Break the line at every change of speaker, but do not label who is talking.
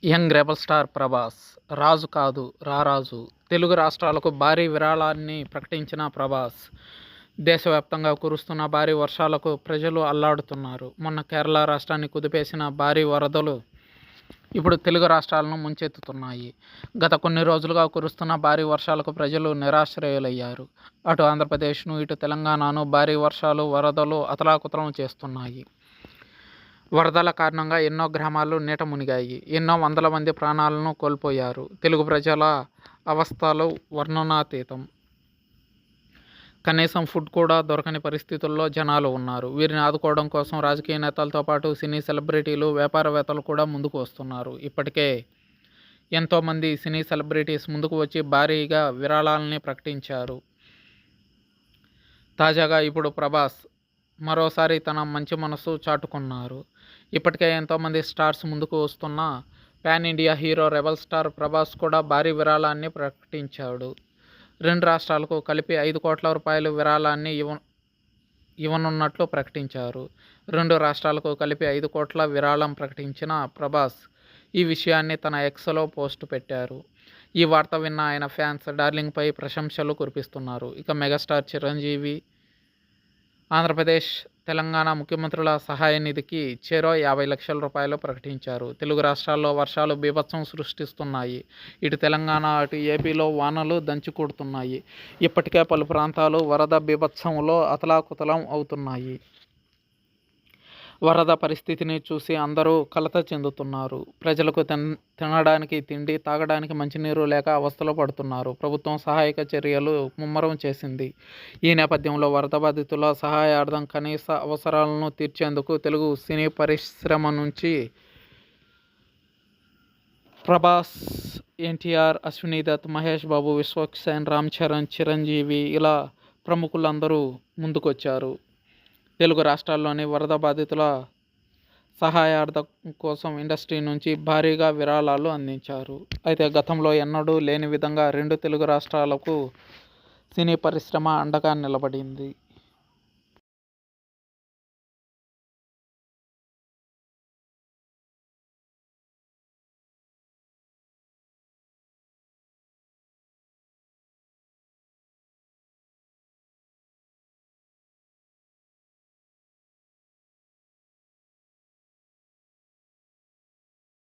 Young rebel star Prabhas రాజు కాదు రారాజు. తెలుగు రాష్ట్రాలకు భారీ విరాళాన్ని ప్రకటించిన ప్రభాస్ దేశవ్యాప్తంగా కురుస్తున్న భారీ వర్షాలకు ప్రజలు అల్లాడుతున్నారు. మొన్న కేరళ రాష్ట్రాన్ని కుదిపేసిన భారీ వరదలు ఇప్పుడు తెలుగు రాష్ట్రాలను ముంచెత్తుతున్నాయి. గత కొన్ని రోజులుగా కురుస్తున్న భారీ వర్షాలకు ప్రజలు నిరాశ్రయులయ్యారు. అటు ఆంధ్రప్రదేశ్ను ఇటు తెలంగాణను భారీ వర్షాలు వరదలు అతలాకుతలం చేస్తున్నాయి. వరదల కారణంగా ఎన్నో గ్రామాలు నీట మునిగాయి. ఎన్నో వందల మంది ప్రాణాలను కోల్పోయారు. తెలుగు ప్రజల అవస్థలు వర్ణనాతీతం. కనీసం ఫుడ్ కూడా దొరకని పరిస్థితుల్లో జనాలు ఉన్నారు. వీరిని ఆదుకోవడం కోసం రాజకీయ నేతలతో పాటు సినీ సెలబ్రిటీలు, వ్యాపారవేత్తలు కూడా ముందుకు వస్తున్నారు. ఇప్పటికే ఎంతోమంది సినీ సెలబ్రిటీస్ ముందుకు వచ్చి భారీగా విరాళాలని ప్రకటించారు. తాజాగా ఇప్పుడు ప్రభాస్ మరోసారి తన మంచి మనసు చాటుకున్నారు. ఇప్పటికే ఎంతోమంది స్టార్స్ ముందుకు వస్తున్న pan India hero rebel star Prabhas కూడా భారీ విరాళాన్ని ప్రకటించాడు. 2 రాష్ట్రాలకు కలిపి 5 కోట్ల రూపాయల విరాళాన్ని ఇవ్వనున్నట్లు ప్రకటించారు. 2 రాష్ట్రాలకు కలిపి 5 కోట్ల విరాళం ప్రకటించిన ప్రభాస్ ఈ విషయాన్ని తన ఎక్స్లో పోస్ట్ పెట్టారు. ఈ వార్త విన్న ఆయన ఫ్యాన్స్ డార్లింగ్పై ప్రశంసలు కురిపిస్తున్నారు. ఇక మెగాస్టార్ చిరంజీవి ఆంధ్రప్రదేశ్, తెలంగాణ ముఖ్యమంత్రుల సహాయ నిధికి చెరో 50 లక్షల రూపాయలు ప్రకటించారు. తెలుగు రాష్ట్రాల్లో వర్షాలు బీభత్సం సృష్టిస్తున్నాయి. ఇటు తెలంగాణ అటు ఏపీలో వానలు దంచుకొడుతున్నాయి. ఇప్పటికే పలు ప్రాంతాలు వరద బీభత్సంలో అతలాకుతలం అవుతున్నాయి. వరద పరిస్థితిని చూసి అందరూ కలత చెందుతున్నారు. ప్రజలకు తినడానికి తిండి, తాగడానికి మంచినీరు లేక అవస్థలు పడుతున్నారు. ప్రభుత్వం సహాయక చర్యలు ముమ్మరం చేసింది. ఈ నేపథ్యంలో వరద బాధితుల సహాయార్థం కనీస అవసరాలను తీర్చేందుకు తెలుగు సినీ పరిశ్రమ నుంచి ప్రభాస్, ఎన్టీఆర్, అశ్విని దత్, మహేష్ బాబు, విశ్వక్సేన్, రామ్ చరణ్, చిరంజీవి ఇలా ప్రముఖులందరూ ముందుకొచ్చారు. తెలుగు రాష్ట్రాల్లోని వరద బాధితుల సహాయార్థం కోసం ఇండస్ట్రీ నుంచి భారీగా విరాళాలు అందించారు. అయితే గతంలో ఎన్నడూ లేని విధంగా 2 తెలుగు రాష్ట్రాలకు సినీ పరిశ్రమ అండగా నిలబడింది.